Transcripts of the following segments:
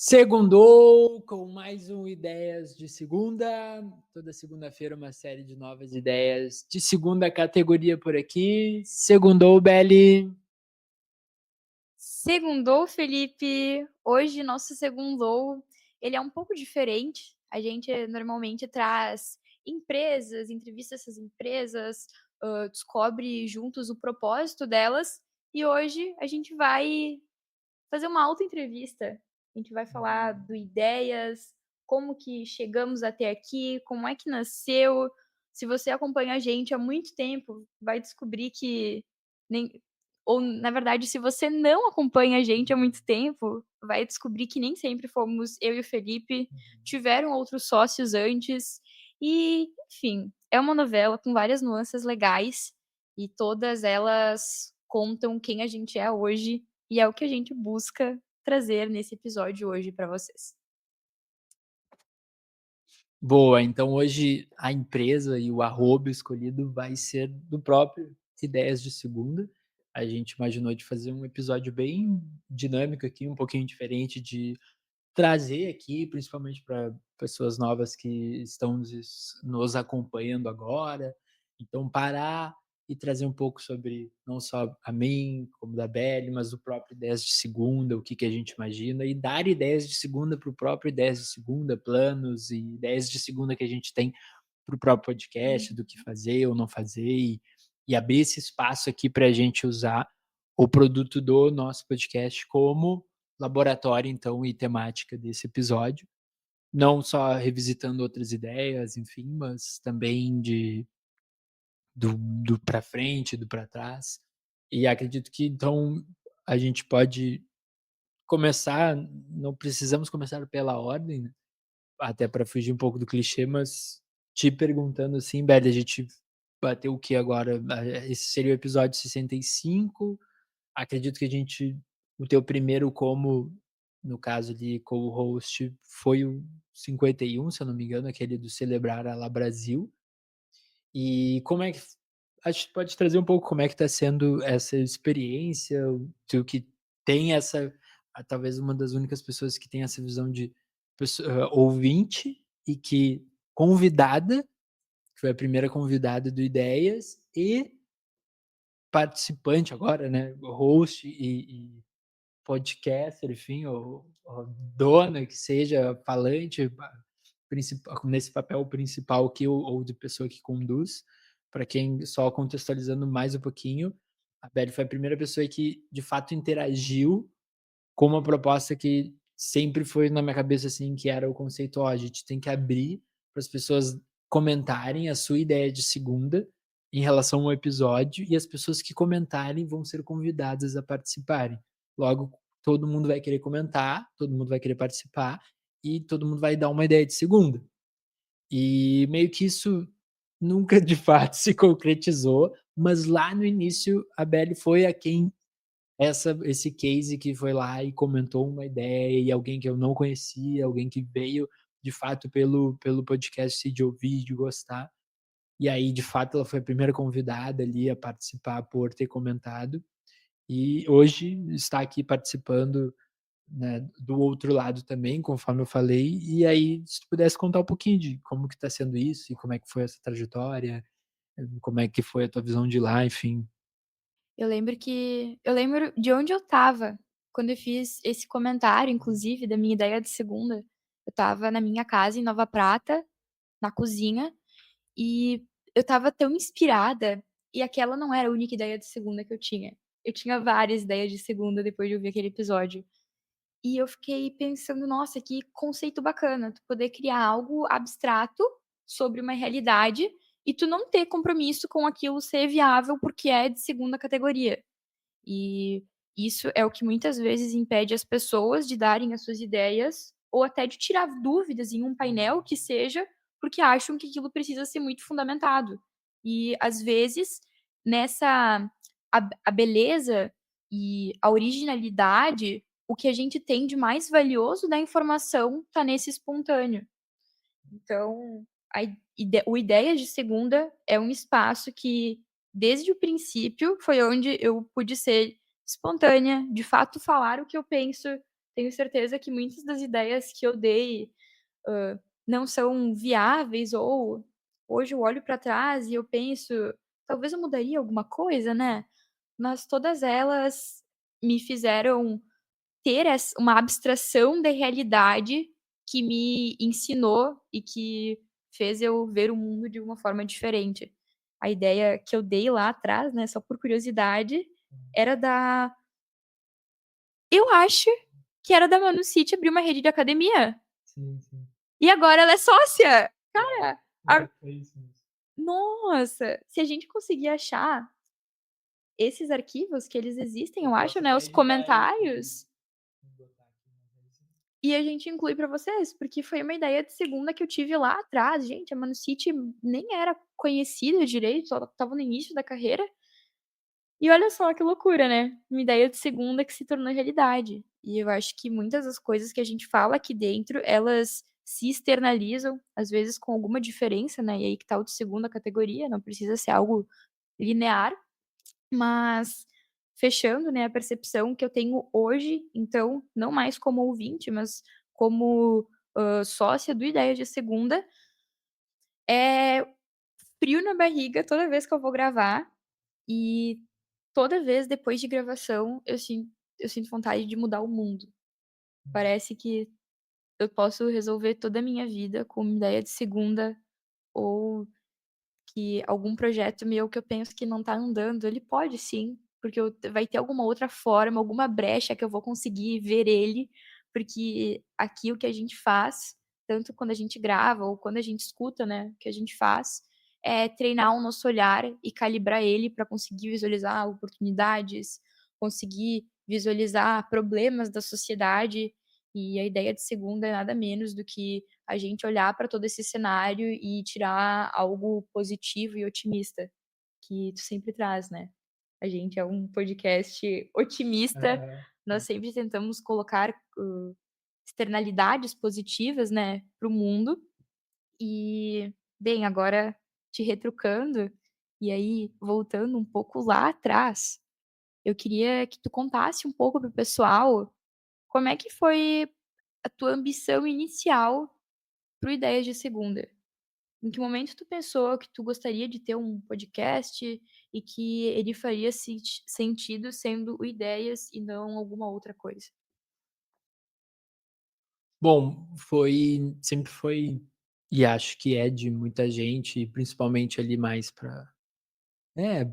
Segundou com mais um Ideias de Segunda. Toda segunda-feira uma série de novas ideias de segunda categoria por aqui. Segundou, Beli. Segundou, Felipe. Hoje nosso segundou, ele é um pouco diferente. A gente normalmente traz empresas, entrevista essas empresas, descobre juntos o propósito delas, e hoje a gente vai fazer uma autoentrevista. A gente vai falar do ideias, como que chegamos até aqui, como é que nasceu. Se você acompanha a gente há muito tempo, vai descobrir que nem ou na verdade, se você não acompanha a gente há muito tempo, vai descobrir que nem sempre fomos eu e o Felipe, tiveram outros sócios antes e, enfim, é uma novela com várias nuances legais e todas elas contam quem a gente é hoje e é o que a gente busca trazer nesse episódio hoje para vocês. Boa, então hoje a empresa e o arroba escolhido vai ser do próprio Ideias de Segunda. A gente imaginou de fazer um episódio bem dinâmico aqui, um pouquinho diferente de trazer aqui, principalmente para pessoas novas que estão nos acompanhando agora. Então, parar e trazer um pouco sobre não só a mim, como da Belle, mas o próprio Ideias de Segunda, o que, que a gente imagina, e dar ideias de segunda para o próprio Ideias de Segunda, planos e ideias de segunda que a gente tem para o próprio podcast, do que Uhum. fazer ou não fazer, e abrir esse espaço aqui para a gente usar o produto do nosso podcast como laboratório, então, e temática desse episódio. Não só revisitando outras ideias, enfim, mas também do para frente, do para trás. E acredito que, então, a gente pode começar, não precisamos começar pela ordem, né, até para fugir um pouco do clichê, mas te perguntando assim, Beli, a gente bateu o que agora? Esse seria o episódio 65. Acredito que o teu primeiro como, no caso de co-host, foi o 51, se eu não me engano, aquele do Celebrar a La Brasil. E como é que acho que pode trazer um pouco como é que está sendo essa experiência, tu que tem essa talvez uma das únicas pessoas que tem essa visão de ouvinte e que convidada, que foi a primeira convidada do Ideias, e participante agora, né, host e podcaster, enfim, ou dona que seja, falante, nesse papel principal que ou de pessoa que conduz. Para quem só contextualizando mais um pouquinho, a Beli foi a primeira pessoa que de fato interagiu com uma proposta que sempre foi na minha cabeça, assim, que era o conceito: "Ó, a gente tem que abrir para as pessoas comentarem a sua ideia de segunda em relação ao episódio, e as pessoas que comentarem vão ser convidadas a participarem. Logo, todo mundo vai querer comentar, todo mundo vai querer participar e todo mundo vai dar uma ideia de segunda". E meio que isso nunca de fato se concretizou, mas lá no início a Beli foi a quem esse case que foi lá e comentou uma ideia, e alguém que eu não conhecia, alguém que veio de fato pelo podcast de ouvir, de gostar. E aí, de fato, ela foi a primeira convidada ali a participar por ter comentado, e hoje está aqui participando, né, do outro lado também, conforme eu falei. E aí, se tu pudesse contar um pouquinho de como que está sendo isso e como é que foi essa trajetória, como é que foi a tua visão de lá, enfim. Eu lembro de onde eu estava quando eu fiz esse comentário, inclusive, da minha ideia de segunda. Eu estava na minha casa em Nova Prata, na cozinha, e eu estava tão inspirada, e aquela não era a única ideia de segunda que eu tinha. Eu tinha várias ideias de segunda depois de ouvir aquele episódio. E eu fiquei pensando: "Nossa, que conceito bacana, tu poder criar algo abstrato sobre uma realidade e tu não ter compromisso com aquilo ser viável, porque é de segunda categoria". E isso é o que muitas vezes impede as pessoas de darem as suas ideias, ou até de tirar dúvidas em um painel que seja, porque acham que aquilo precisa ser muito fundamentado. E às vezes, nessa a beleza e a originalidade, o que a gente tem de mais valioso da informação tá nesse espontâneo. Então, o Ideias de Segunda é um espaço que, desde o princípio, foi onde eu pude ser espontânea, de fato falar o que eu penso, tenho certeza que muitas das ideias que eu dei, não são viáveis ou hoje eu olho para trás e eu penso: "Talvez eu mudaria alguma coisa, né", mas todas elas me fizeram ter uma abstração da realidade que me ensinou e que fez eu ver o mundo de uma forma diferente. A ideia que eu dei lá atrás, né, só por curiosidade, era da eu acho que era da Manu City abrir uma rede de academia, Sim, sim. e agora ela é sócia. Cara, a Foi isso mesmo. nossa, se a gente conseguir achar esses arquivos que eles existem, Eu eu acho, posso né, até os editar eles aqui comentários. e botar aqui na rede. E a gente inclui pra vocês, porque foi uma ideia de segunda que eu tive lá atrás. Gente, a Manu City nem era conhecida direito, ela estava no início da carreira. E olha só que loucura, né? Uma ideia de segunda que se tornou realidade. E eu acho que muitas das coisas que a gente fala aqui dentro, elas se externalizam, às vezes com alguma diferença, né? E aí que tá o de segunda categoria, não precisa ser algo linear, mas fechando, né, a percepção que eu tenho hoje, então, não mais como ouvinte, mas como, sócia do Ideias de Segunda, é frio na barriga toda vez que eu vou gravar e toda vez depois de gravação eu sinto vontade de mudar o mundo. Parece que eu posso resolver toda a minha vida com uma ideia de segunda ou que algum projeto meu que eu penso que não tá andando, ele pode sim, porque eu vai ter alguma outra forma, alguma brecha que eu vou conseguir ver ele, porque aqui o que a gente faz, tanto quando a gente grava ou quando a gente escuta, né, o que a gente faz, é treinar o nosso olhar e calibrar ele para conseguir visualizar oportunidades, conseguir visualizar problemas da sociedade, e a ideia de segunda é nada menos do que a gente olhar para todo esse cenário e tirar algo positivo e otimista, que tu sempre traz, né. A gente é um podcast otimista, Aham. nós sempre tentamos colocar, externalidades positivas, né, para o mundo. E, bem, agora te retrucando, e aí voltando um pouco lá atrás, eu queria que tu contasse um pouco para o pessoal como é que foi a tua ambição inicial para o Ideias de Segunda. Em que momento tu pensou que tu gostaria de ter um podcast e que ele faria sentido sendo o Ideias e não alguma outra coisa? Bom, sempre foi e acho que é de muita gente, principalmente ali mais para é,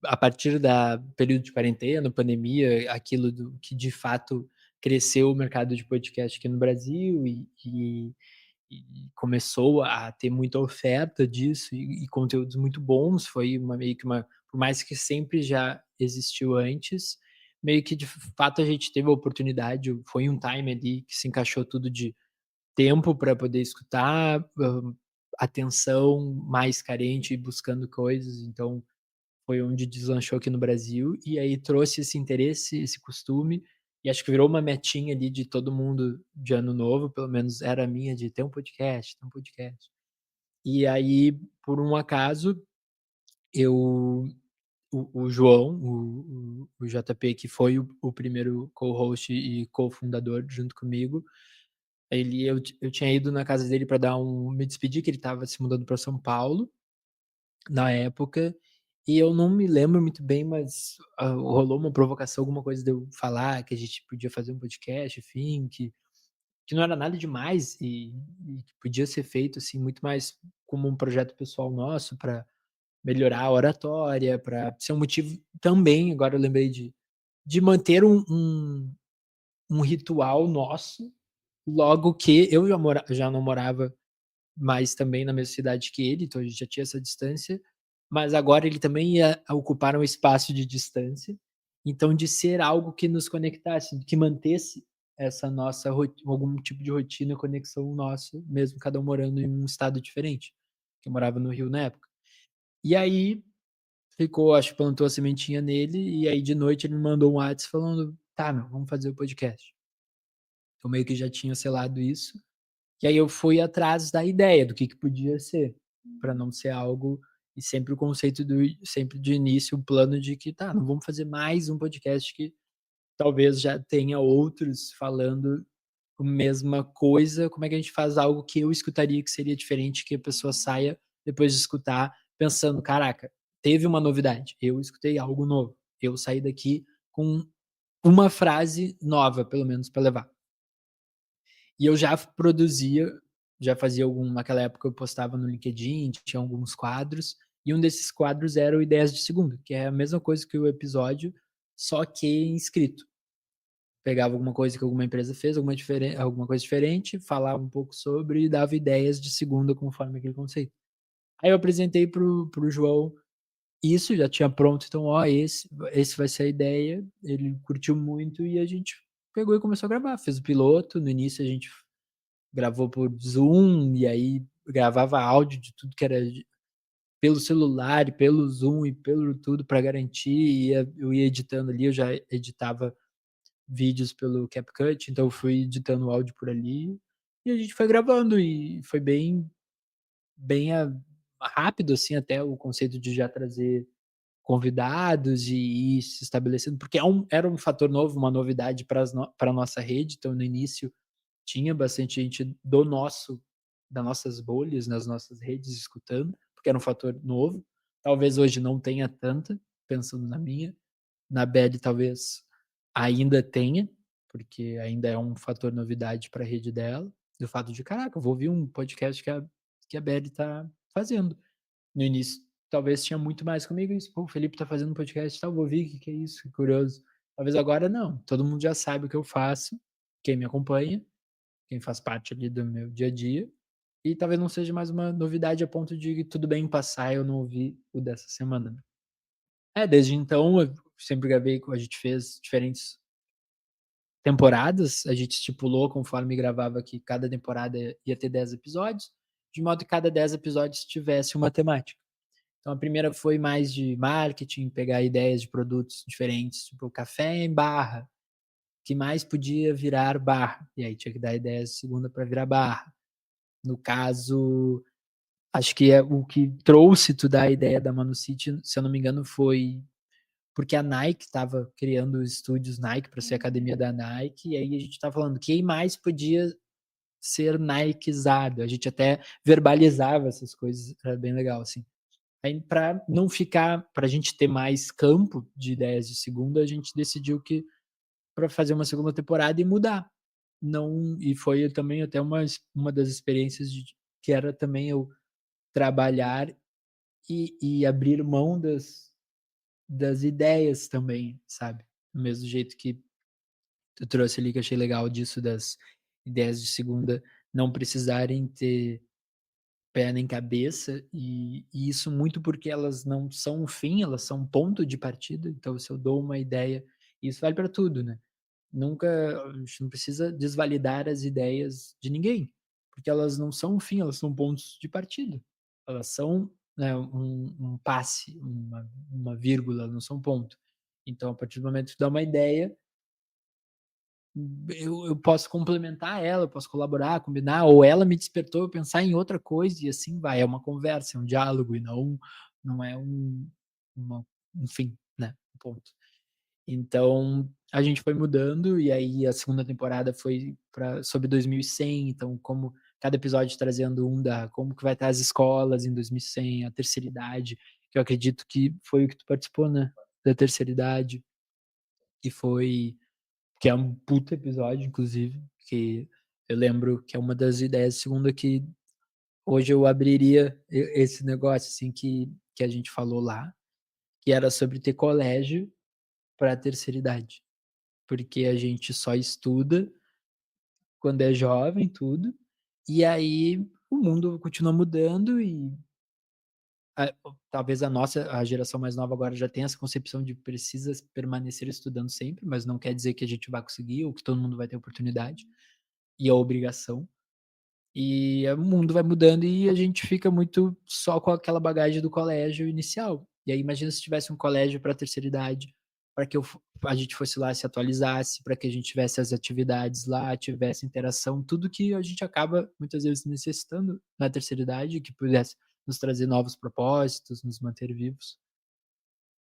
a partir da período de quarentena, pandemia, aquilo do que de fato cresceu o mercado de podcast aqui no Brasil e começou a ter muita oferta disso e conteúdos muito bons, foi uma meio que uma por mais que sempre já existiu antes, meio que de fato a gente teve a oportunidade, foi um time ali que se encaixou tudo de tempo para poder escutar, atenção mais carente buscando coisas, então foi onde deslanchou aqui no Brasil, e aí trouxe esse interesse, esse costume, e acho que virou uma metinha ali de todo mundo de ano novo, pelo menos era a minha, de ter um podcast, ter um podcast. E aí, por um acaso, eu o João, o JP, que foi o primeiro co-host e cofundador junto comigo, eu tinha ido na casa dele para dar me despedir, que ele estava se mudando para São Paulo, na época, e eu não me lembro muito bem, mas, rolou uma provocação, alguma coisa de eu falar que a gente podia fazer um podcast, enfim, que não era nada demais e que podia ser feito, assim, muito mais como um projeto pessoal nosso para melhorar a oratória, para ser um motivo também, agora eu lembrei de manter um ritual nosso, logo que eu já não morava mais também na mesma cidade que ele, então a gente já tinha essa distância, mas agora ele também ia ocupar um espaço de distância, então de ser algo que nos conectasse, que mantesse essa nossa algum tipo de rotina, conexão nossa, mesmo cada um morando em um estado diferente, que eu morava no Rio na época. E aí ficou, acho que plantou a sementinha nele, e aí de noite ele me mandou um WhatsApp falando: "Tá meu, vamos fazer o podcast". Eu meio que já tinha selado isso, e aí eu fui atrás da ideia do que podia ser, para não ser algo e sempre o conceito sempre de início, o plano de que: "Tá, não vamos fazer mais um podcast que talvez já tenha outros falando a mesma coisa, como é que a gente faz algo que eu escutaria que seria diferente, que a pessoa saia depois de escutar pensando: "Caraca, teve uma novidade, eu escutei algo novo, eu saí daqui com uma frase nova pelo menos para levar". E eu já produzia, já fazia algum naquela época eu postava no LinkedIn, tinha alguns quadros, e um desses quadros era o Ideias de Segunda, que é a mesma coisa que o episódio, só que em escrito. Pegava alguma coisa que alguma empresa fez, alguma coisa diferente, falava um pouco sobre e dava ideias de segunda conforme aquele conceito. Aí eu apresentei para o João isso, já tinha pronto, então: "Ó, esse vai ser a ideia", ele curtiu muito e a gente pegou e começou a gravar, fez o piloto, no início a gente gravou por Zoom, e aí gravava áudio de tudo que era pelo celular e pelo Zoom e pelo tudo para garantir, eu ia editando ali, eu já editava vídeos pelo CapCut, então eu fui editando o áudio por ali, e a gente foi gravando e foi bem rápido, assim, até o conceito de já trazer convidados e ir se estabelecendo, porque era um fator novo, uma novidade para nossa rede, então no início tinha bastante gente das nossas bolhas, nas nossas redes escutando, porque era um fator novo. Talvez hoje não tenha tanta, pensando na minha. Na Belly talvez ainda tenha, porque ainda é um fator novidade para a rede dela, do fato de: "Caraca, eu vou ouvir um podcast que a Belly tá fazendo". No início talvez tinha muito mais comigo isso: "Pô, o Felipe tá fazendo um podcast e tal, vou ouvir, que é isso? Que curioso". Talvez agora não, todo mundo já sabe o que eu faço, quem me acompanha, quem faz parte ali do meu dia a dia, e talvez não seja mais uma novidade a ponto de tudo bem passar eu não ouvir o dessa semana, né. É, desde então eu sempre gravei a gente fez diferentes temporadas, a gente estipulou conforme gravava que cada temporada ia ter 10 episódios, de modo que cada 10 episódios tivesse uma temática. Então a primeira foi mais de marketing, pegar ideias de produtos diferentes, tipo café em barra, que mais podia virar barra, e aí tinha que dar ideias de segunda para virar barra. No caso, acho que é o que trouxe toda a ideia da Manucity, se eu não me engano, foi porque a Nike estava criando os estúdios Nike para ser a academia da Nike, e aí a gente estava falando quem mais podia ser Nikezado. A gente até verbalizava essas coisas, era bem legal, assim. Aí para não ficar, para a gente ter mais campo de ideias de segunda, a gente decidiu que para fazer uma segunda temporada e mudar. Não, e foi também até uma das experiências que era também eu trabalhar e abrir mão das ideias também, sabe. Do mesmo jeito que tu trouxe ali, que eu achei legal disso das ideias de segunda não precisarem ter pé nem cabeça, e isso muito porque elas não são o fim, elas são um ponto de partida, então se eu dou uma ideia, isso vale para tudo, né. Nunca a gente não precisa desvalidar as ideias de ninguém, porque elas não são o fim, elas são pontos de partida. Elas são, né, um passe, uma vírgula, não são ponto. Então, a partir do momento que dá uma ideia, eu posso complementar ela, eu posso colaborar, combinar, ou ela me despertou eu pensar em outra coisa e assim vai. É uma conversa, é um diálogo e não é um fim, né, um ponto. Então, a gente foi mudando e aí a segunda temporada foi sobre 2100, então como cada episódio trazendo como que vai estar as escolas em 2100, a terceira idade, que eu acredito que foi o que tu participou, né, da terceira idade, que foi que é um puta episódio inclusive, que eu lembro que é uma das ideias segunda que hoje eu abriria esse negócio, assim, que a gente falou lá, que era sobre ter colégio pra terceira idade. Porque a gente só estuda quando é jovem, tudo, e aí o mundo continua mudando e talvez a geração mais nova agora já tenha essa concepção de precisa permanecer estudando sempre, mas não quer dizer que a gente vai conseguir ou que todo mundo vai ter oportunidade, e a obrigação. E o mundo vai mudando e a gente fica muito só com aquela bagagem do colégio inicial. E aí imagina se tivesse um colégio para a terceira idade, para que a gente fosse lá, se atualizasse, para que a gente tivesse as atividades lá, tivesse interação, tudo que a gente acaba muitas vezes necessitando na terceira idade, que pudesse nos trazer novos propósitos, nos manter vivos.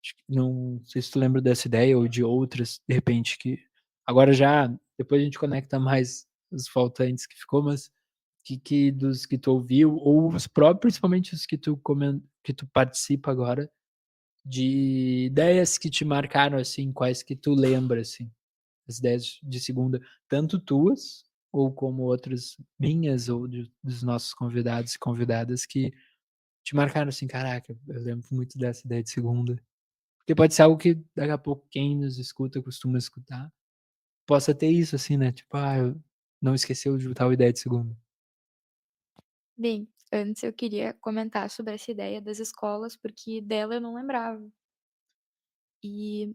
Acho que não sei se tu lembra dessa ideia ou de outras, de repente, que agora já depois a gente conecta mais os faltantes que ficou, mas que dos que tu ouviu ou os próprios principalmente os que tu participa agora, de ideias que te marcaram, assim, quais que tu lembra, assim? As ideias de segunda, tanto tuas ou como outras minhas ou dos nossos convidados e convidadas que te marcaram, assim: "Caraca, eu lembro muito dessa ideia de segunda". Porque pode ser algo que daqui a pouco quem nos escuta, costuma escutar, possa ter isso, assim, né, tipo: "Ah, eu não esqueceu de tal ideia de segunda". Bem, antes eu queria comentar sobre essa ideia das escolas, porque dela eu não lembrava. E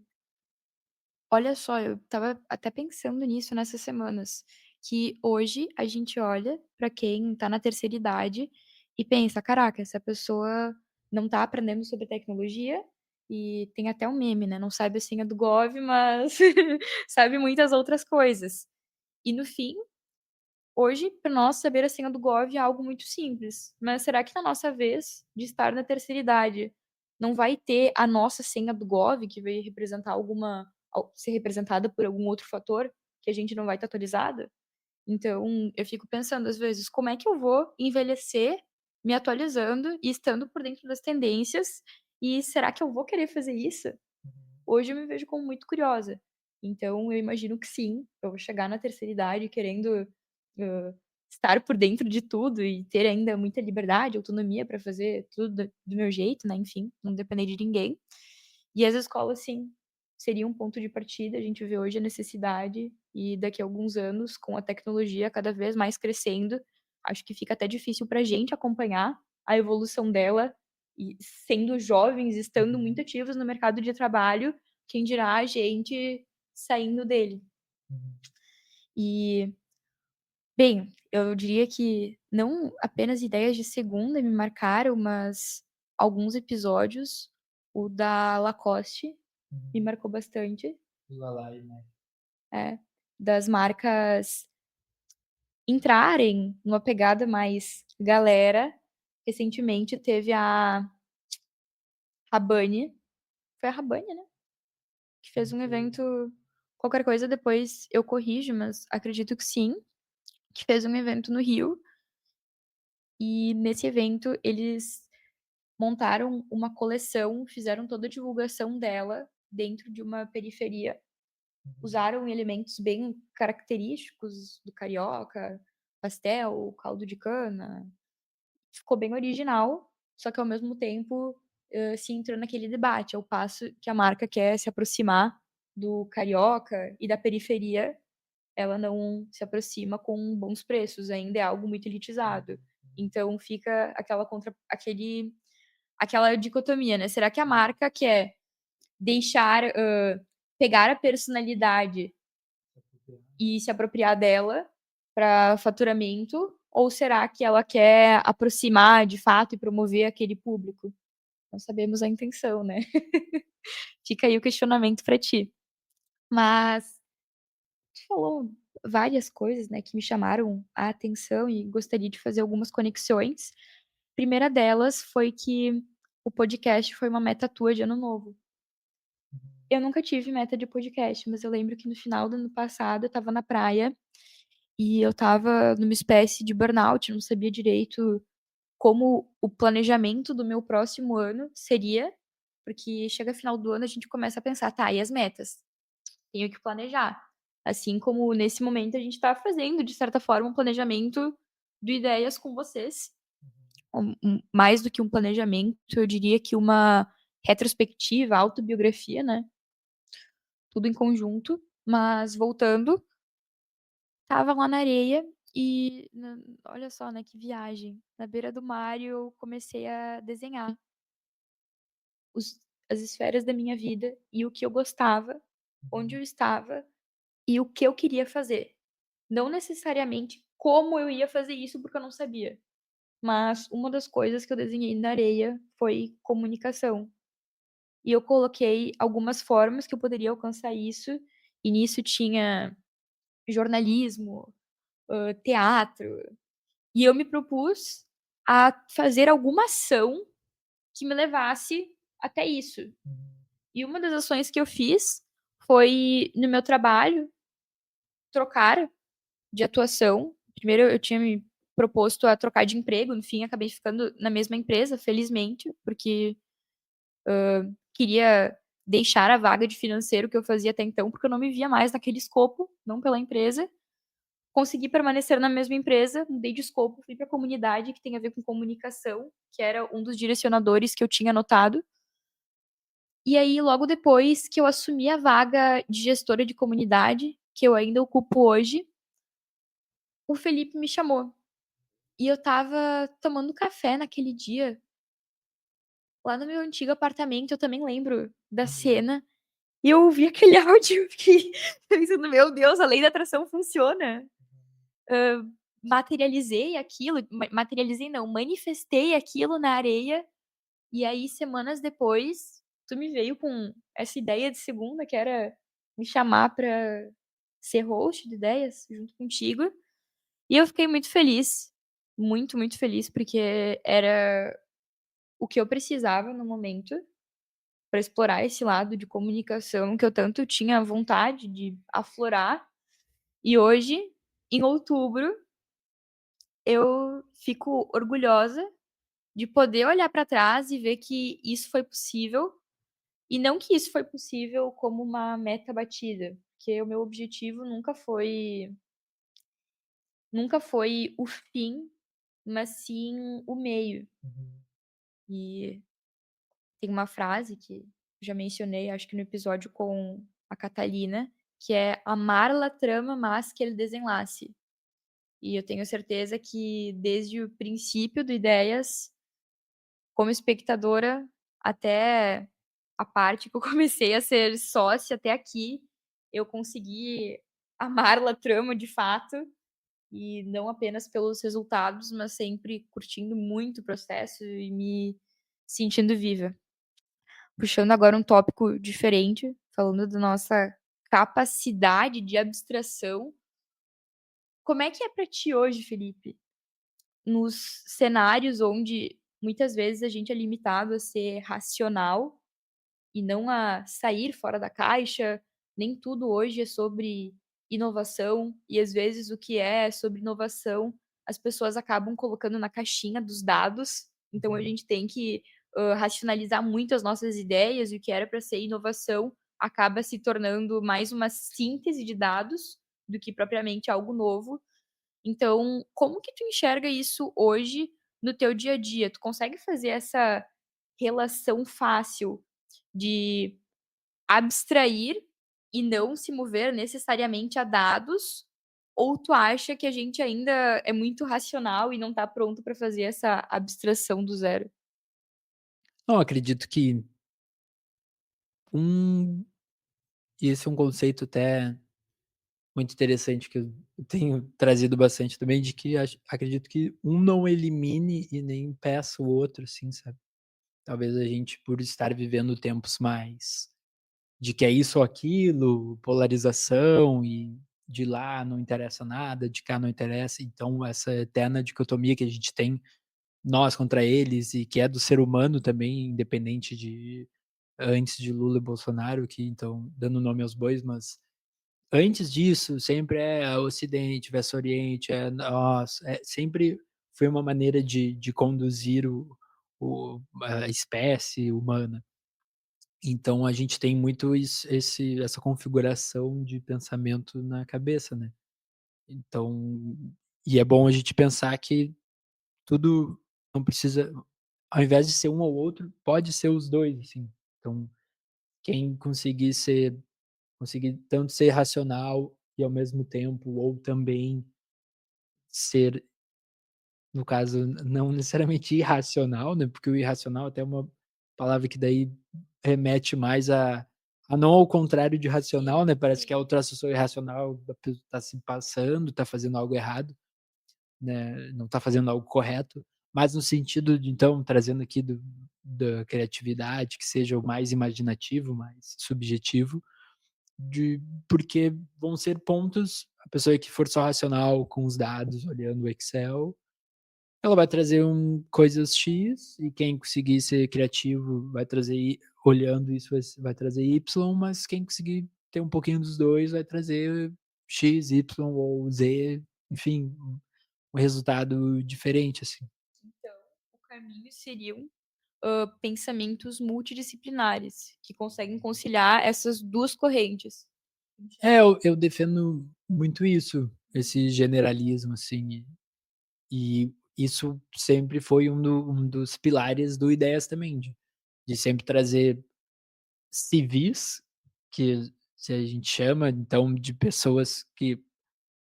olha só, eu estava até pensando nisso nessas semanas, que hoje a gente olha pra quem tá na terceira idade e pensa: "Caraca, essa pessoa não tá aprendendo sobre tecnologia", e tem até um meme, né, não sabe a senha do Gov, mas sabe muitas outras coisas. E no fim, hoje, para nós, saber a senha do Gov é algo muito simples, mas será que na nossa vez de estar na terceira idade, não vai ter a nossa senha do Gov, que vai representar ser representada por algum outro fator, que a gente não vai estar atualizada? Então, eu fico pensando às vezes, como é que eu vou envelhecer me atualizando e estando por dentro das tendências, e será que eu vou querer fazer isso? Hoje eu me vejo como muito curiosa. Então eu imagino que sim, eu vou chegar na terceira idade querendo, estar por dentro de tudo e ter ainda muita liberdade, autonomia para fazer tudo do meu jeito, né, enfim, não depender de ninguém. E as escolas sim, seria um ponto de partida, a gente vê hoje a necessidade e daqui a alguns anos, com a tecnologia cada vez mais crescendo, acho que fica até difícil para a gente acompanhar a evolução dela e sendo jovens, estando Uhum, muito ativos no mercado de trabalho, quem dirá a gente saindo dele. uhum, E, bem, eu diria que não apenas ideias de segunda me marcaram, mas alguns episódios, o da Lacoste me uhum. marcou bastante, Lula lá, né. é, das marcas entrarem numa pegada mais galera. Recentemente teve a Rabani, foi a Rabani, né? Que fez Não um sei. evento, qualquer coisa depois eu corrijo, mas acredito que sim, que fez um evento no Rio, e nesse evento eles montaram uma coleção, fizeram toda a divulgação dela dentro de uma periferia, Uhum, usaram elementos bem característicos do carioca, pastel, caldo de cana, ficou bem original, só que ao mesmo tempo, se entrou naquele debate, ao passo que a marca quer se aproximar do carioca e da periferia, ela não se aproxima com bons preços, ainda é algo muito elitizado. uhum, Então fica aquela dicotomia, né, será que a marca quer deixar, pegar a personalidade e se apropriar dela para faturamento, ou será que ela quer aproximar de fato e promover aquele público? Não sabemos a intenção, né. Fica aí o questionamento para ti. Mas tu falou várias coisas, né, que me chamaram a atenção e gostaria de fazer algumas conexões. Primeira delas foi que o podcast foi uma meta tua de ano novo. uhum, Eu nunca tive meta de podcast, mas eu lembro que no final do ano passado eu estava na praia e eu estava numa espécie de burnout, não sabia direito como o planejamento do meu próximo ano seria, porque chega final do ano a gente começa a pensar: "Tá, e as metas? Tenho que planejar". Assim como nesse momento a gente tá fazendo, de certa forma, um planejamento do Ideias com vocês, mais do que um planejamento, eu diria que uma retrospectiva, autobiografia, né, tudo em conjunto. Mas voltando, estava lá na areia e olha só, né, que viagem. Na beira do mar eu comecei a desenhar os as esferas da minha vida e o que eu gostava, onde uhum, eu estava e o que eu queria fazer. Não necessariamente como eu ia fazer isso, porque eu não sabia, mas uma das coisas que eu desenhei na areia foi comunicação. E eu coloquei algumas formas que eu poderia alcançar isso, e nisso tinha jornalismo, teatro, e eu me propus a fazer alguma ação que me levasse até isso. uhum. E uma das ações que eu fiz foi, no meu trabalho, trocar de atuação. Primeiro eu tinha me proposto a trocar de emprego, no fim acabei ficando na mesma empresa, felizmente, porque queria deixar a vaga de financeiro que eu fazia até então, porque eu não me via mais naquele escopo, não pela empresa. Consegui permanecer na mesma empresa, mudei de escopo, fui para a comunidade, que tem a ver com comunicação, que era um dos direcionadores que eu tinha anotado. E aí, logo depois que eu assumi a vaga de gestora de comunidade, que eu ainda ocupo hoje, o Felipe me chamou. E eu estava tomando café naquele dia, lá no meu antigo apartamento, eu também lembro da Uhum. cena, e eu ouvi aquele áudio, fiquei pensando: "Meu Deus, a lei da atração funciona". Materializei aquilo, materializei não, manifestei aquilo na areia, e aí semanas depois, tu me veio com essa ideia de segunda, que era me chamar pra ser host de ideias junto contigo, e eu fiquei muito feliz, muito, muito feliz, porque era o que eu precisava no momento pra explorar esse lado de comunicação que eu tanto tinha vontade de aflorar. E hoje, em outubro, eu fico orgulhosa de poder olhar pra trás e ver que isso foi possível, e não que isso foi possível como uma meta batida, porque o meu objetivo nunca foi o fim, mas sim o meio. Uhum. E tem uma frase que já mencionei, acho que no episódio com a Catalina, que é: "Amar la trama más que el desenlace". E eu tenho certeza que desde o princípio do Ideias, como espectadora, até a parte que eu comecei a ser sócia até aqui, eu consegui amar La Trama de fato, e não apenas pelos resultados, mas sempre curtindo muito o processo e me sentindo viva. Puxando agora um tópico diferente, falando da nossa capacidade de abstração, como é que é pra ti hoje, Felipe, nos cenários onde muitas vezes a gente é limitado a ser racional e não a sair fora da caixa. Nem tudo hoje é sobre inovação, e às vezes o que é sobre inovação, as pessoas acabam colocando na caixinha dos dados, então a Uhum. gente tem que, racionalizar muito as nossas ideias, e o que era para ser inovação acaba se tornando mais uma síntese de dados do que propriamente algo novo. Então, como que tu enxerga isso hoje no teu dia a dia? Tu consegue fazer essa relação fácil de abstrair e não se mover necessariamente a dados, ou tu acha que a gente ainda é muito racional e não tá pronto para fazer essa abstração do zero? Não, acredito que um esse é um conceito até muito interessante que eu tenho trazido bastante também, de que acredito que um não elimine e nem impeça o outro, assim, sabe. Talvez a gente, por estar vivendo tempos mais de que é isso ou aquilo, polarização e de lá não interessa nada, de cá não interessa, então essa eterna dicotomia que a gente tem, nós contra eles, e que é do ser humano também, independente de antes de Lula e Bolsonaro, que então dando nome aos bois, mas antes disso sempre é Ocidente versus Oriente, é nós, sempre foi uma maneira de conduzir a espécie humana. Então a gente tem muito essa configuração de pensamento na cabeça, né. Então e é bom a gente pensar que tudo não precisa, ao invés de ser um ou outro, pode ser os 2 assim. Então quem conseguir tanto ser racional e ao mesmo tempo, ou também ser, no caso, não necessariamente irracional, né, porque o irracional até é uma palavra que daí remete mais a não ao contrário de racional, né, parece que a outra associação irracional da tá se passando, tá fazendo algo errado, né, não tá fazendo algo correto, mas no sentido de então, trazendo aqui da criatividade, que seja o mais imaginativo, mais subjetivo, de porque vão ser pontos, a pessoa que for só racional com os dados, olhando o Excel, ela vai trazer coisas X, e quem conseguir ser criativo vai trazer olhando isso vai trazer Y, mas quem conseguir ter um pouquinho dos 2 vai trazer X, Y ou Z, enfim, um resultado diferente, assim. Então, o caminho seriam, pensamentos multidisciplinares, que conseguem conciliar essas 2 correntes. É, eu defendo muito isso, esse generalismo, assim, e isso sempre foi um dos pilares do Ideias também, de sempre trazer civis, que se a gente chama, então, de pessoas que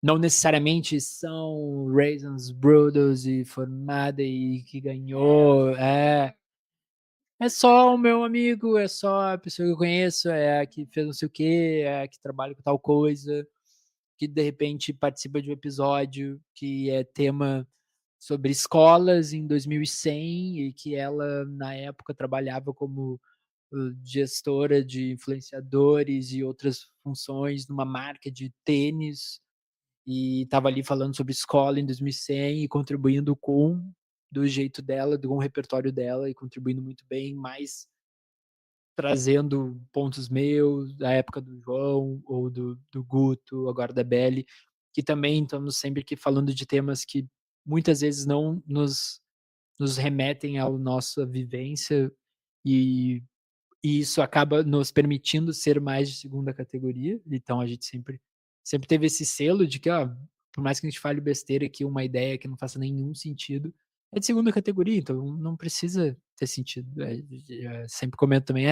não necessariamente são raisins brutos e formada e que ganhou é só o meu amigo, é só a pessoa que eu conheço, é a que fez não sei o quê, é a que trabalha com tal coisa, que de repente participa de um episódio que é tema sobre escolas em 2100 e que ela, na época, trabalhava como, gestora de influenciadores e outras funções numa marca de tênis, e estava ali falando sobre escola em 2100 e cem e contribuindo do jeito dela, com o repertório dela e contribuindo muito bem, mas trazendo pontos meus, da época do João ou do Guto, agora da Belly, que também estamos sempre aqui falando de temas que muitas vezes não nos remetem à nossa vivência, e e isso acaba nos permitindo ser mais de segunda categoria, então a gente sempre teve esse selo de que, ó, por mais que a gente fale besteira aqui, uma ideia que não faça nenhum sentido, é de segunda categoria, então não precisa ter sentido. Sempre comento também: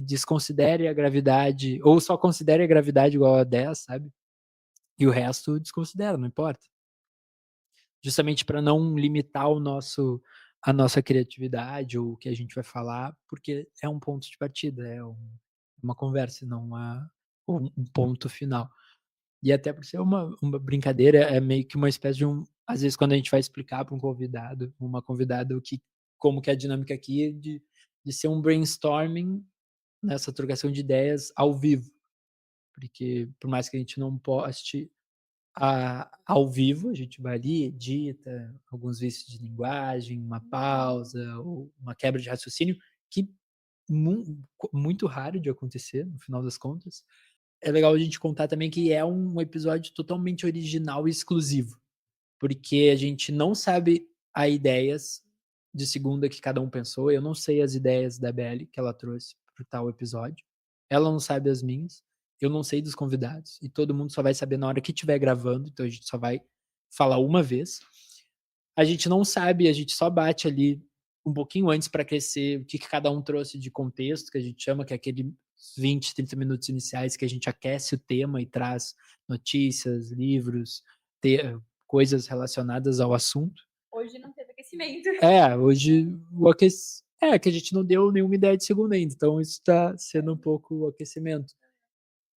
desconsidere a gravidade ou só considere a gravidade igual a 10, sabe, e o resto desconsidera, não importa. Justamente para não limitar o nosso a nossa criatividade ou o que a gente vai falar, porque é um ponto de partida, uma conversa, não um ponto final. E até por ser uma brincadeira, é meio que uma espécie de às vezes quando a gente vai explicar para um convidado, uma convidada o que como que é a dinâmica aqui é de ser um brainstorming nessa trocação de ideias ao vivo, porque por mais que a gente não poste ao vivo, a gente vai ali, edita alguns vícios de linguagem, uma pausa ou uma quebra de raciocínio, que muito raro de acontecer, no final das contas. É legal a gente contar também que é um episódio totalmente original e exclusivo, porque a gente não sabe as ideias de segunda que cada um pensou. Eu não sei as ideias da Belly que ela trouxe para tal episódio. Ela não sabe as minhas. Eu não sei dos convidados. E todo mundo só vai saber na hora que estiver gravando. Então a gente só vai falar uma vez. A gente não sabe, a gente só bate ali um pouquinho antes para aquecer o que cada um trouxe de contexto, que a gente chama, que é aquele 20, 30 minutos iniciais que a gente aquece o tema e traz notícias, livros, coisas relacionadas ao assunto. Hoje não teve aquecimento. Hoje que a gente não deu nenhuma ideia de segunda ainda, então isso tá sendo um pouco o aquecimento.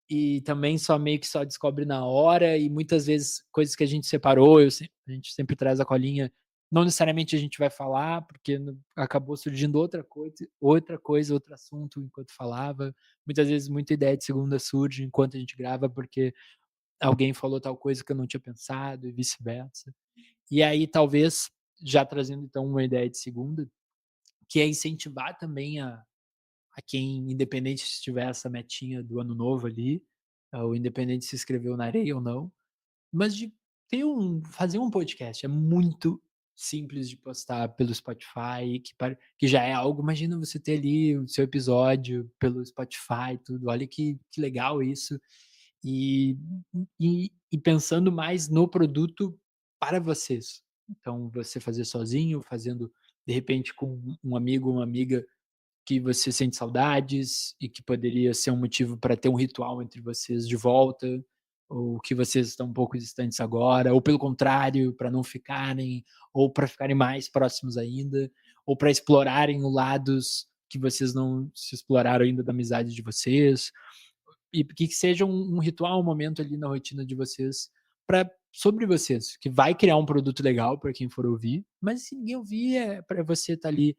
E também meio que só descobre na hora e muitas vezes coisas que a gente separou, a gente sempre traz a colinha, não necessariamente a gente vai falar, porque acabou surgindo outra coisa, outro assunto enquanto falava. Muitas vezes muita ideia de segunda surge enquanto a gente grava, porque alguém falou tal coisa que eu não tinha pensado e vice-versa. E aí talvez, já trazendo então uma ideia de segunda, que é incentivar também a quem, independente se tiver essa metinha do ano novo ali, ou independente se inscreveu na areia ou não, mas de fazer um podcast. É muito simples de postar pelo Spotify, que já é algo. Imagina você ter ali o seu episódio pelo Spotify, tudo. Olha que legal isso. E e pensando mais no produto para vocês. Então, você fazer sozinho, fazendo de repente com um amigo ou uma amiga que você sente saudades e que poderia ser um motivo para ter um ritual entre vocês de volta, ou que vocês estão um pouco distantes agora, ou pelo contrário, para não ficarem, ou para ficarem mais próximos ainda, ou para explorarem lados que vocês não se exploraram ainda da amizade de vocês, e que seja um ritual, um momento ali na rotina de vocês para sobre vocês, que vai criar um produto legal para quem for ouvir, mas se ninguém ouvir, é para você estar ali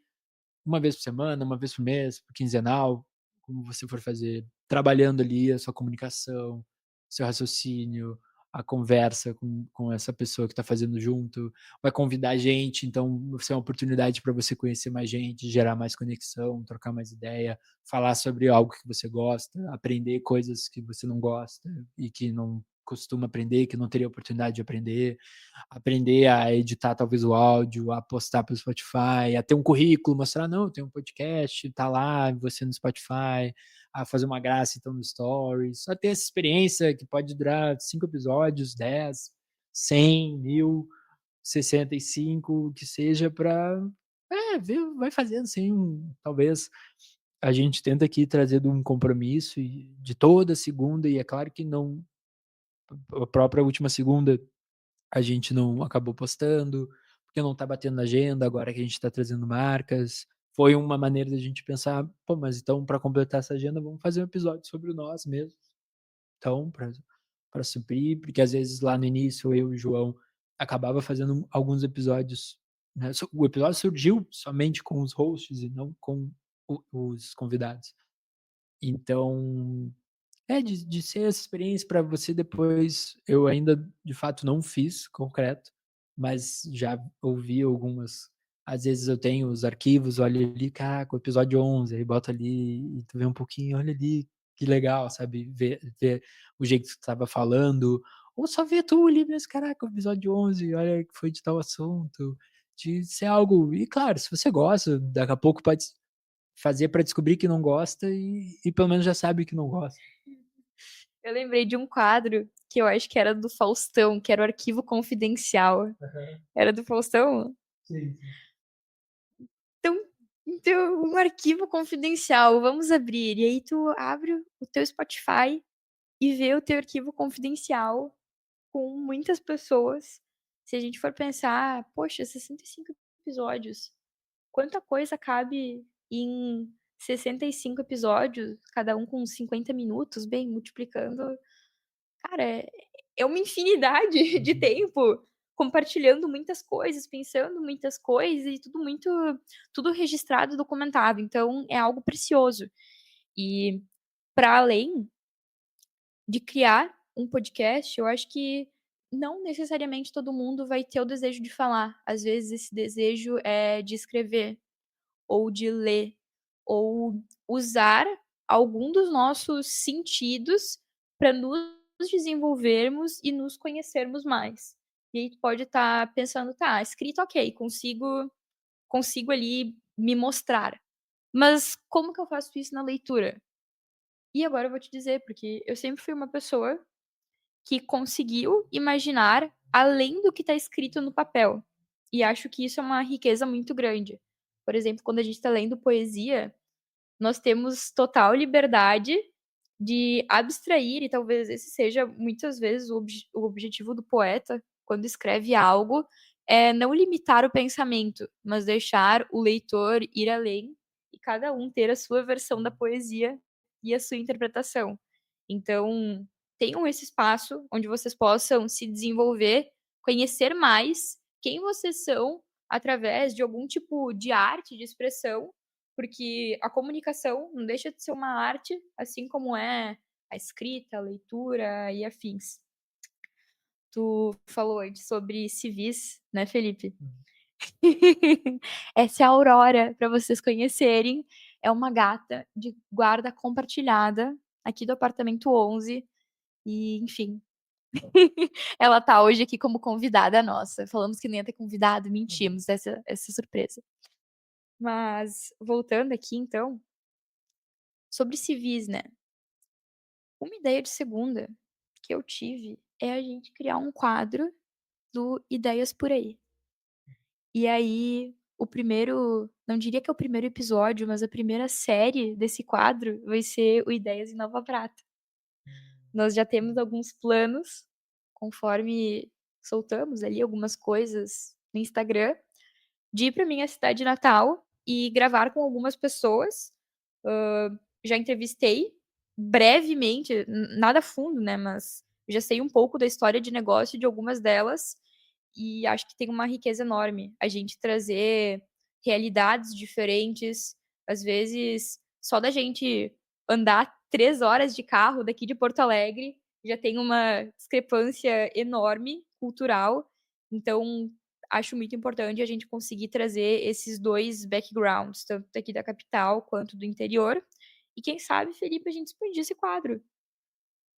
uma vez por semana, uma vez por mês, por quinzenal, como você for fazer, trabalhando ali a sua comunicação, seu raciocínio, a conversa com essa pessoa que está fazendo junto, vai convidar a gente, então vai ser uma oportunidade para você conhecer mais gente, gerar mais conexão, trocar mais ideia, falar sobre algo que você gosta, aprender coisas que você não gosta e que não costuma aprender, que não teria oportunidade de aprender, aprender a editar talvez o áudio, a postar para o Spotify, a ter um currículo, mostrar: "Não, eu tenho um podcast, tá lá, você no Spotify", a fazer uma graça então no stories, só ter essa experiência que pode durar 5 episódios, 10, 100, 1000, 65, que seja para ver, vai fazendo sem talvez a gente tenta aqui trazer de um compromisso e de toda segunda, e é claro que não, a própria última segunda a gente não acabou postando, porque não tá batendo na agenda, agora que a gente tá trazendo marcas. Foi uma maneira da gente pensar: "Pô, mas então para completar essa agenda vamos fazer um episódio sobre nós mesmos". Então, para suprir, porque às vezes lá no início eu e o João acabava fazendo alguns episódios, né, o episódio surgiu somente com os hosts e não com os convidados. Então de ser essa experiência para você depois, eu ainda de fato não fiz concreto, mas já ouvi algumas, às vezes eu tenho os arquivos, olho ali, caraca, o episódio 11, aí bota ali e tu vê um pouquinho, olha ali, que legal, sabe, ver o jeito que tu estava falando, ou só ver tu ali mesmo, caraca, o episódio 11, olha que foi de tal assunto, de ser algo, e claro, se você gosta, daqui a pouco pode fazer para descobrir que não gosta e pelo menos já sabe que não gosta. Eu lembrei de um quadro que eu acho que era do Faustão, que era o Arquivo Confidencial. Aham. Era do Faustão? Sim, sim. Então então, um arquivo confidencial, vamos abrir. E aí tu abre o teu Spotify e vê o teu arquivo confidencial com muitas pessoas. Se a gente for pensar, poxa, 65 episódios, quanta coisa cabe em 65 episódios, cada um com 50 minutos, bem, multiplicando, cara, é uma infinidade de Uhum. tempo compartilhando muitas coisas, pensando muitas coisas e tudo registrado, documentado, então é algo precioso. E para além de criar um podcast, eu acho que não necessariamente todo mundo vai ter o desejo de falar. Às vezes esse desejo é de escrever, ou de ler, ou usar algum dos nossos sentidos para nos desenvolvermos e nos conhecermos mais. E aí tu pode estar pensando: "Tá, escrita ok, consigo ali me mostrar, mas como que eu faço isso na leitura?". E agora eu vou te dizer, porque eu sempre fui uma pessoa que conseguiu imaginar além do que está escrito no papel. E acho que isso é uma riqueza muito grande. Por exemplo, quando a gente está lendo poesia, nós temos total liberdade de abstrair, e talvez esse seja muitas vezes o objetivo do poeta quando escreve algo, é não limitar o pensamento, mas deixar o leitor ir além e cada um ter a sua versão da poesia e a sua interpretação. Então, tenham esse espaço onde vocês possam se desenvolver, conhecer mais quem vocês são através de algum tipo de arte, de expressão, porque a comunicação não deixa de ser uma arte, assim como é a escrita, a leitura e afins. Tu falou antes sobre civis, né, Felipe? Uhum. Essa é a Aurora, para vocês conhecerem. É uma gata de guarda compartilhada aqui do apartamento 11 e, enfim, ela tá hoje aqui como convidada nossa. Falamos que nem ia ter convidado, mentimos, essa surpresa. Mas voltando aqui então, sobre civis, né? Uma ideia de segunda que eu tive é a gente criar um quadro do Ideias por Aí. E aí, o primeiro, não diria que é o primeiro episódio, mas a primeira série desse quadro vai ser o Ideias em Nova Prata. Nós já temos alguns planos, conforme soltamos ali algumas coisas no Instagram, de ir para minha cidade natal e gravar com algumas pessoas. Já entrevistei brevemente, nada fundo, né, mas já sei um pouco da história de negócio de algumas delas, e acho que tem uma riqueza enorme a gente trazer realidades diferentes, às vezes só da gente andar 3 horas de carro daqui de Porto Alegre já tem uma discrepância enorme cultural, então acho muito importante a gente conseguir trazer esses 2 backgrounds, tanto daqui da capital quanto do interior. E quem sabe, Felipe, a gente expandir esse quadro,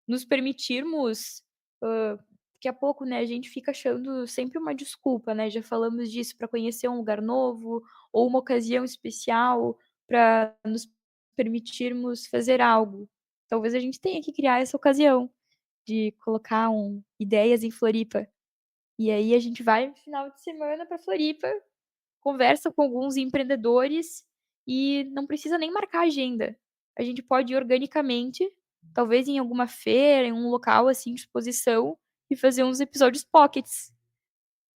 nos permitirmos, daqui a pouco, né, a gente fica achando sempre uma desculpa, né, já falamos disso, para conhecer um lugar novo ou uma ocasião especial para nos permitirmos fazer algo. Talvez a gente tenha que criar essa ocasião de colocar ideias em Floripa. E aí a gente vai no final de semana para Floripa, conversa com alguns empreendedores e não precisa nem marcar agenda. A gente pode ir organicamente, talvez em alguma feira, em um local, assim, de exposição, e fazer uns episódios pockets.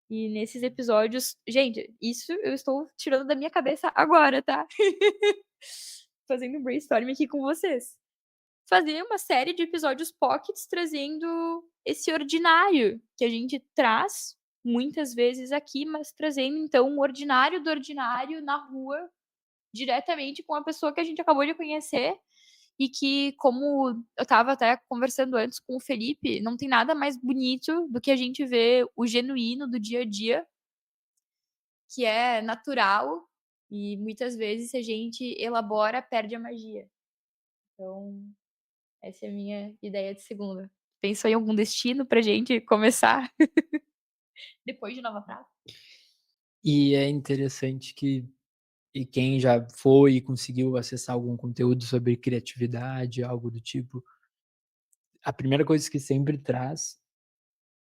E nesses episódios gente, isso eu estou tirando da minha cabeça agora, tá. Fazendo um brainstorming aqui com vocês. Fazer uma série de episódios pockets trazendo esse ordinário que a gente traz muitas vezes aqui, mas trazendo então o ordinário do ordinário na rua, diretamente com a pessoa que a gente acabou de conhecer e que, como eu estava até conversando antes com o Felipe, não tem nada mais bonito do que a gente ver o genuíno do dia a dia, que é natural e muitas vezes se a gente elabora, perde a magia. Então essa é a minha ideia de segunda. Pensou em algum destino pra gente começar depois de Nova Prata? E é interessante que quem já foi e conseguiu acessar algum conteúdo sobre criatividade, algo do tipo, a primeira coisa que sempre traz,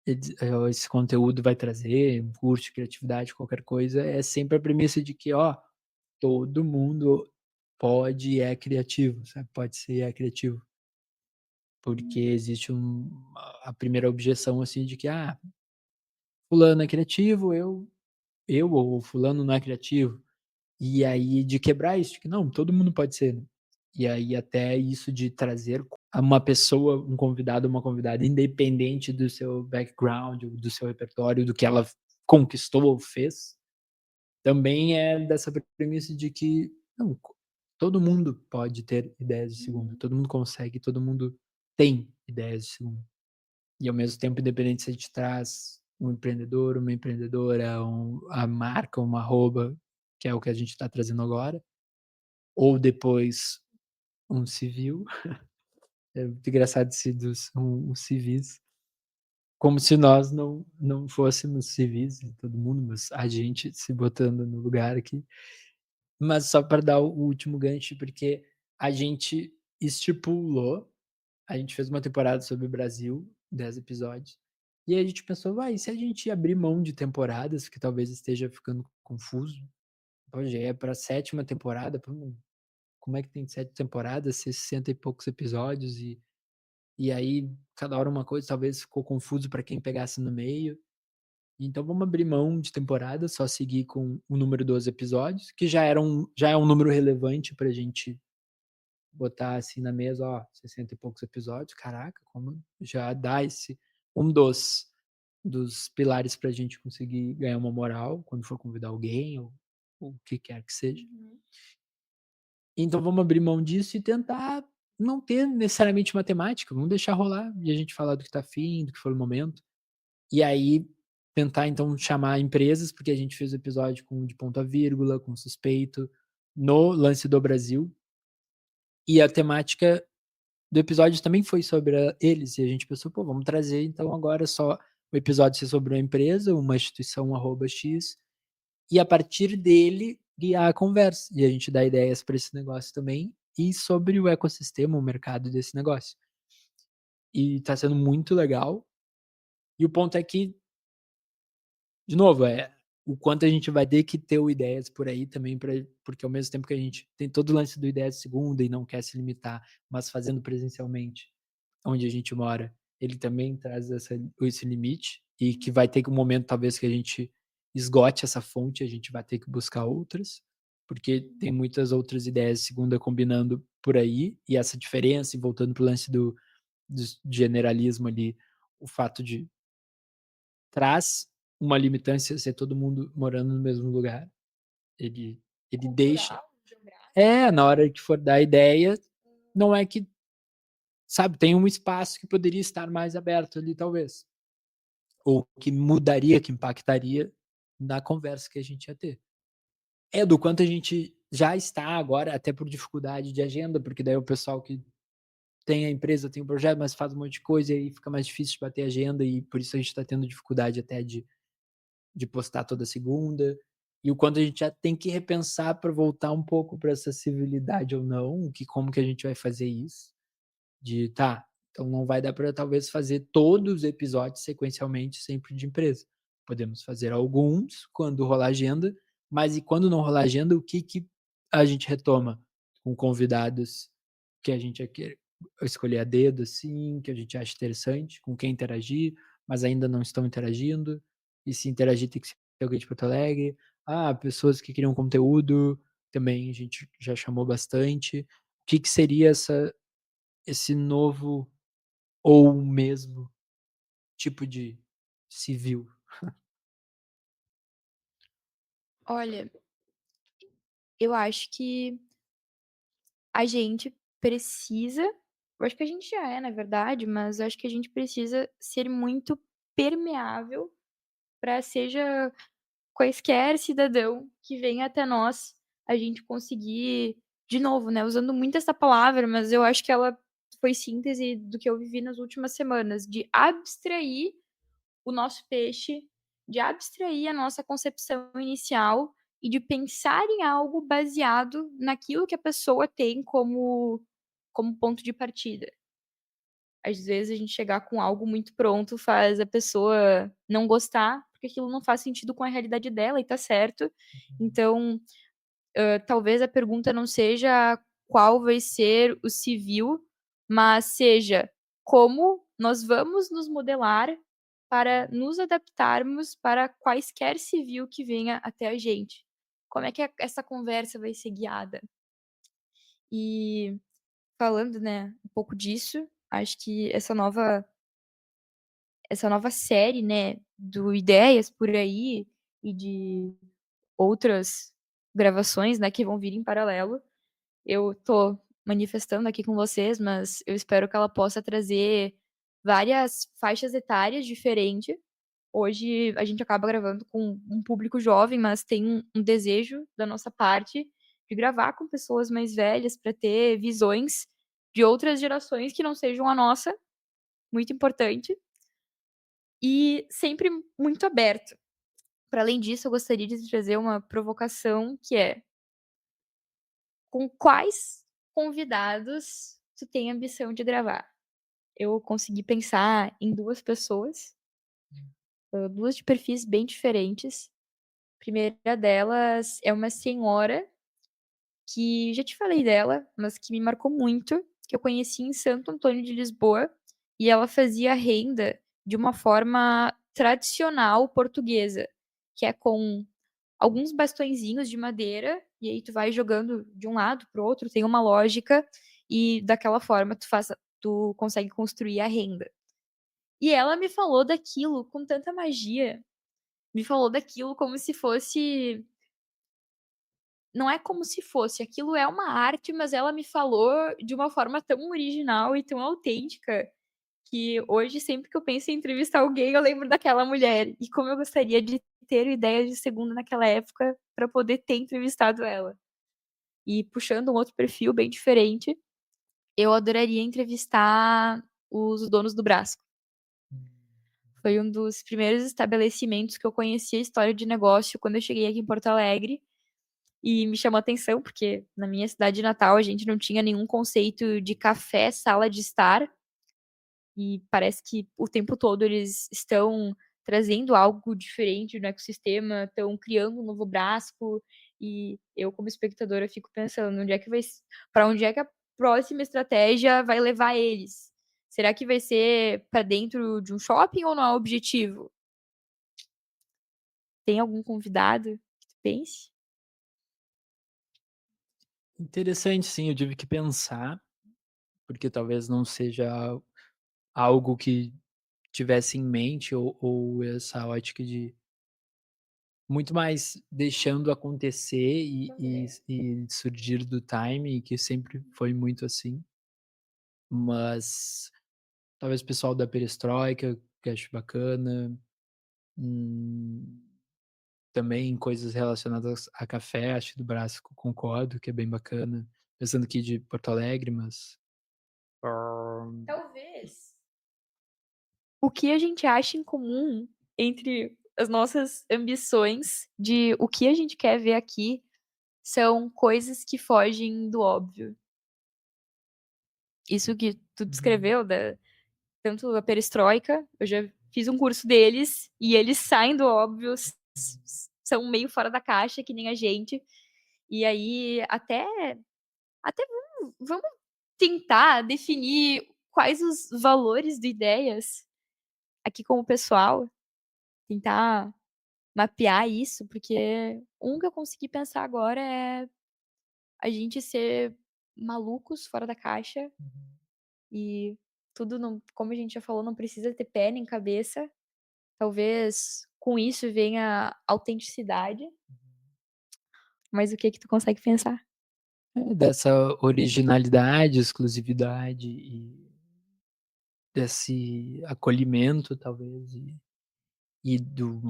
esse conteúdo vai trazer, um curso de criatividade, qualquer coisa, é sempre a premissa de que, ó, todo mundo pode e é criativo, sabe, pode ser e é criativo. Porque existe a primeira objeção, assim, de que: "Ah, fulano é criativo, eu ou fulano não é criativo". E aí de quebrar isso, de que não, todo mundo pode ser, né. E aí até isso de trazer uma pessoa, um convidado, uma convidada, independente do seu background, do seu repertório, do que ela conquistou ou fez, também é dessa premissa de que, não, todo mundo pode ter ideias de segunda, Uhum. todo mundo consegue, todo mundo tem ideias de segunda. E ao mesmo tempo, independente se a gente traz um empreendedor, uma empreendedora, a marca, uma arroba, que é o que a gente está trazendo agora, ou depois um civil, é muito engraçado esse os civis, como se nós não fôssemos civis, todo mundo, mas a gente se botando no lugar aqui. Mas só para dar o último gancho, porque a gente estipulou, a gente fez uma temporada sobre o Brasil, 10 episódios, e aí a gente pensou: "Vai, e se a gente abrir mão de temporadas, que talvez esteja ficando confuso?". Pô, já é pra 7ª temporada, pô, como é que tem 7 temporadas, 60 e poucos episódios e aí cada hora uma coisa, talvez ficou confuso para quem pegasse no meio. Então vamos abrir mão de temporada, só seguir com o número dos episódios, que já é um número relevante pra gente botar, assim, na mesa, ó, 60 e poucos episódios, caraca, como já dá esse um dos pilares pra gente conseguir ganhar uma moral quando for convidar alguém ou o que quer que seja. Uhum. Então vamos abrir mão disso e tentar não ter necessariamente uma temática, vamos deixar rolar e a gente falar do que tá afim, do que for o momento. E aí tentar então chamar empresas, porque a gente fez o episódio com De Ponto a Vírgula, com Suspeito, no Lance do Brasil, e a temática do episódio também foi sobre eles, e a gente pensou: "Pô, vamos trazer então agora só o episódio ser sobre uma empresa, uma instituição arroba X, e a partir dele guiar a conversa, e a gente dá ideias para esse negócio também, e sobre o ecossistema, o mercado desse negócio". E tá sendo muito legal, e o ponto é que, de novo, o quanto a gente vai ter que ter o ideias por aí também porque ao mesmo tempo que a gente tem todo o lance do Ideias de Segunda e não quer se limitar, mas fazendo presencialmente, onde a gente mora, ele também traz esse limite, e que vai ter que um momento talvez que a gente esgote essa fonte, a gente vai ter que buscar outras, porque tem muitas outras ideias de segunda combinando por aí, e essa diferença, e voltando para o lance do generalismo ali, o fato de traz uma limitância ser todo mundo morando no mesmo lugar, ele deixa Cultural, geográfico. na hora que for dar ideia, não é que sabe, tem um espaço que poderia estar mais aberto ali talvez, ou que mudaria, que impactaria na conversa que a gente ia ter. É, do quanto a gente já está agora, até por dificuldade de agenda, porque daí o pessoal que tem a empresa, tem o projeto, mas faz um monte de coisa e aí fica mais difícil de bater agenda e por isso a gente está tendo dificuldade até de postar toda segunda, e o quanto a gente já tem que repensar para voltar um pouco para essa civilidade ou não, o que como que a gente vai fazer isso, de tá, então não vai dar para talvez fazer todos os episódios sequencialmente sempre de empresa. Podemos fazer alguns quando rolar agenda, mas e quando não rolar agenda, o que que a gente retoma com convidados que a gente quer escolher a dedo, assim, que a gente acha interessante, com quem interagir, mas ainda não estão interagindo, e se interagir tem que ser alguém de Porto Alegre. Ah, pessoas que criam conteúdo, também a gente já chamou bastante. O que que seria esse novo ou o mesmo tipo de civil? Olha, eu acho que a gente precisa eu acho que a gente já é, na verdade, mas eu acho que a gente precisa ser muito permeável para seja quaisquer cidadão que venha até nós, a gente conseguir de novo, né, usando muito essa palavra, mas eu acho que ela foi síntese do que eu vivi nas últimas semanas, de abstrair o nosso peixe, de abstrair a nossa concepção inicial e de pensar em algo baseado naquilo que a pessoa tem como ponto de partida. Às vezes a gente chegar com algo muito pronto faz a pessoa não gostar, porque aquilo não faz sentido com a realidade dela e tá certo. Então, talvez a pergunta não seja qual vai ser o civil, mas seja como nós vamos nos modelar para nos adaptarmos para quaisquer civil que venha até a gente. Como é que essa conversa vai ser guiada? E falando, né, um pouco disso, acho que essa nova série, né, do Ideias por aí e de outras gravações, né, que vão vir em paralelo. Eu tô manifestando aqui com vocês, mas eu espero que ela possa trazer várias faixas etárias diferentes. Hoje a gente acaba gravando com um público jovem, mas tem um desejo da nossa parte de gravar com pessoas mais velhas para ter visões de outras gerações que não sejam a nossa, muito importante, e sempre muito aberto. Para além disso, eu gostaria de trazer uma provocação que é: com quais convidados tu tem ambição de gravar? Eu consegui pensar em 2 pessoas, 2 de perfis bem diferentes. A primeira delas é uma senhora que já te falei dela, mas que me marcou muito, que eu conheci em Santo Antônio de Lisboa, e ela fazia renda de uma forma tradicional portuguesa, que é com alguns bastõezinhos de madeira, e aí tu vai jogando de um lado para o outro, tem uma lógica, e daquela forma tu consegue construir a renda. E ela me falou daquilo com tanta magia, me falou daquilo como se fosse não é como se fosse, aquilo é uma arte, mas ela me falou de uma forma tão original e tão autêntica, que hoje sempre que eu penso em entrevistar alguém, eu lembro daquela mulher, e como eu gostaria de ter ideias de segunda naquela época, para poder ter entrevistado ela. E puxando um outro perfil bem diferente, eu adoraria entrevistar os donos do Brás. Foi um dos primeiros estabelecimentos que eu conheci a história de negócio quando eu cheguei aqui em Porto Alegre, e me chamou a atenção, porque na minha cidade natal a gente não tinha nenhum conceito de café, sala de estar, e parece que o tempo todo eles estão trazendo algo diferente no ecossistema, estão criando um novo Brasco, e eu como espectadora fico pensando onde é que vai para onde é que a próxima estratégia vai levar eles. Será que vai ser para dentro de um shopping ou não é o objetivo? Tem algum convidado que tu pense? Interessante, sim, eu tive que pensar, porque talvez não seja algo que tivesse em mente ou essa ótica de muito mais deixando acontecer e surgir do time, que sempre foi muito assim. mas talvez o pessoal da perestroika, que acho bacana, hum, também coisas relacionadas a café, acho que do Brás concordo que é bem bacana, pensando aqui de Porto Alegre, mas, hã, Talvez o que a gente acha em comum entre as nossas ambições de o que a gente quer ver aqui são coisas que fogem do óbvio. Isso que tu uhum, descreveu da tanto a perestroika, eu já fiz um curso deles, e eles saem do óbvio, são meio fora da caixa, que nem a gente. E aí até vamos tentar definir quais os valores de ideias aqui com o pessoal, tentar mapear isso, porque um que eu consegui pensar agora é a gente ser malucos fora da caixa uhum, e tudo não, como a gente já falou, não precisa ter pé nem cabeça. Talvez com isso venha autenticidade, mas o que que tu consegue pensar? dessa originalidade, exclusividade e desse acolhimento talvez e do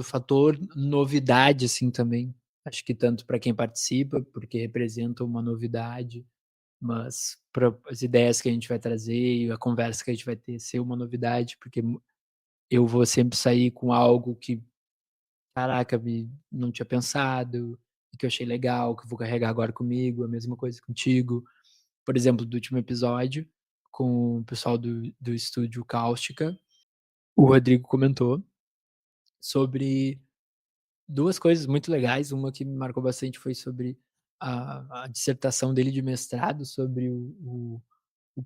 fator novidade, assim, também. Acho que tanto para quem participa, porque representa uma novidade, mas para as ideias que a gente vai trazer e a conversa que a gente vai ter ser uma novidade, porque eu vou sempre sair com algo que, caraca, não tinha pensado, e que eu achei legal, que eu vou carregar agora comigo, a mesma coisa contigo. Por exemplo, do último episódio, com o pessoal do estúdio Cáustica, o Rodrigo comentou sobre 2 coisas muito legais, uma que me marcou bastante foi sobre a dissertação dele de mestrado sobre o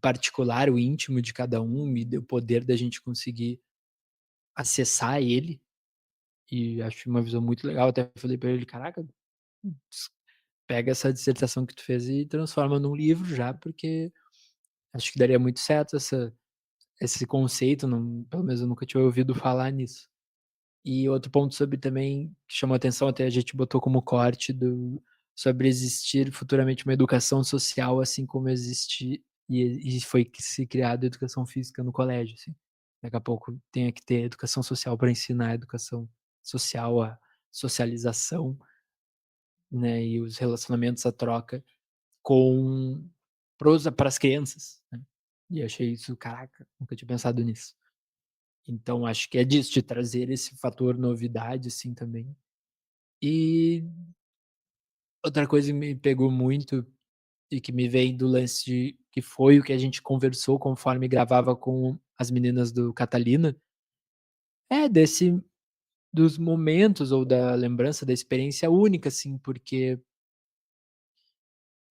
particular, o íntimo de cada um e o poder da gente conseguir acessar ele, e acho uma visão muito legal, até falei pra ele: "Caraca, s pega essa dissertação que tu fez e transforma num livro já, porque acho que daria muito certo esse conceito, não pelo menos eu nunca tinha ouvido falar nisso". E outro ponto sobre também que chamou atenção, até a gente botou como corte sobre existir futuramente uma educação social, assim como existe e foi que se criado a educação física no colégio, assim. Daqui a pouco tenha que ter educação social para ensinar a educação social, a socialização, né, e os relacionamentos, a troca com para as crianças, né. E achei isso, caraca, nunca tinha pensado nisso. Então acho que é disso, de trazer esse fator novidade, assim, também. E outra coisa que me pegou muito e que me vem do lance de que foi o que a gente conversou conforme gravava com as meninas do Catalina, é dos momentos ou da lembrança da experiência única, assim, porque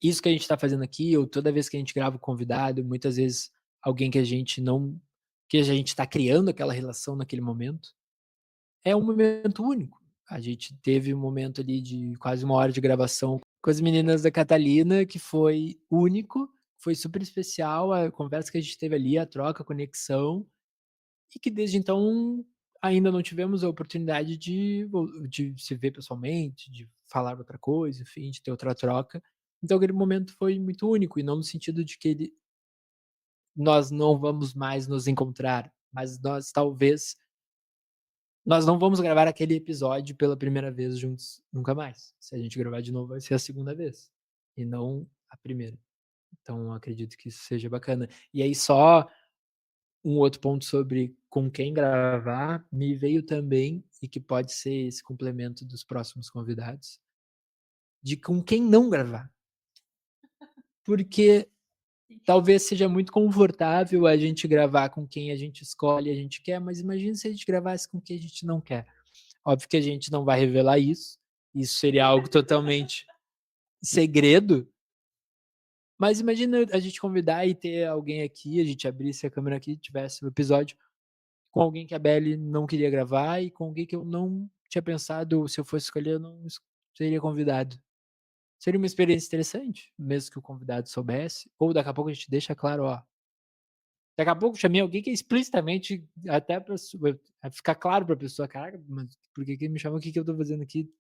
isso que a gente tá fazendo aqui ou toda vez que a gente grava um convidado, muitas vezes alguém que a gente tá criando aquela relação naquele momento, é um momento único. A gente teve um momento ali de quase 1 hora de gravação com as meninas da Catalina, que foi único, foi super especial a conversa que a gente teve ali, a troca, a conexão, e que desde então ainda não tivemos a oportunidade de se ver pessoalmente, de falar outra coisa, enfim, de ter outra troca. Então aquele momento foi muito único, e não no sentido de que nós não vamos mais nos encontrar, mas nós não vamos gravar aquele episódio pela primeira vez juntos nunca mais. Se a gente gravar de novo, vai ser a segunda vez, e não a primeira. Então acredito que isso seja bacana. E aí só um outro ponto sobre com quem gravar, me veio também, e que pode ser esse complemento dos próximos convidados, de com quem não gravar. Porque talvez seja muito confortável a gente gravar com quem a gente escolhe e a gente quer, mas imagina se a gente gravasse com quem a gente não quer. Óbvio que a gente não vai revelar isso seria algo totalmente segredo, mas imagina a gente convidar e ter alguém aqui, a gente abrisse a câmera aqui, tivesse o episódio com alguém que a Belly não queria gravar e com alguém que eu não tinha pensado, se eu fosse escolher, eu não seria convidado. Seria uma experiência interessante, mesmo que o convidado soubesse, ou daqui a pouco a gente deixa claro: "Ó, daqui a pouco chamei alguém que é explicitamente até pra ficar claro pra pessoa: "Caraca, mas por que que ele me chamou? O que que eu tô fazendo aqui?".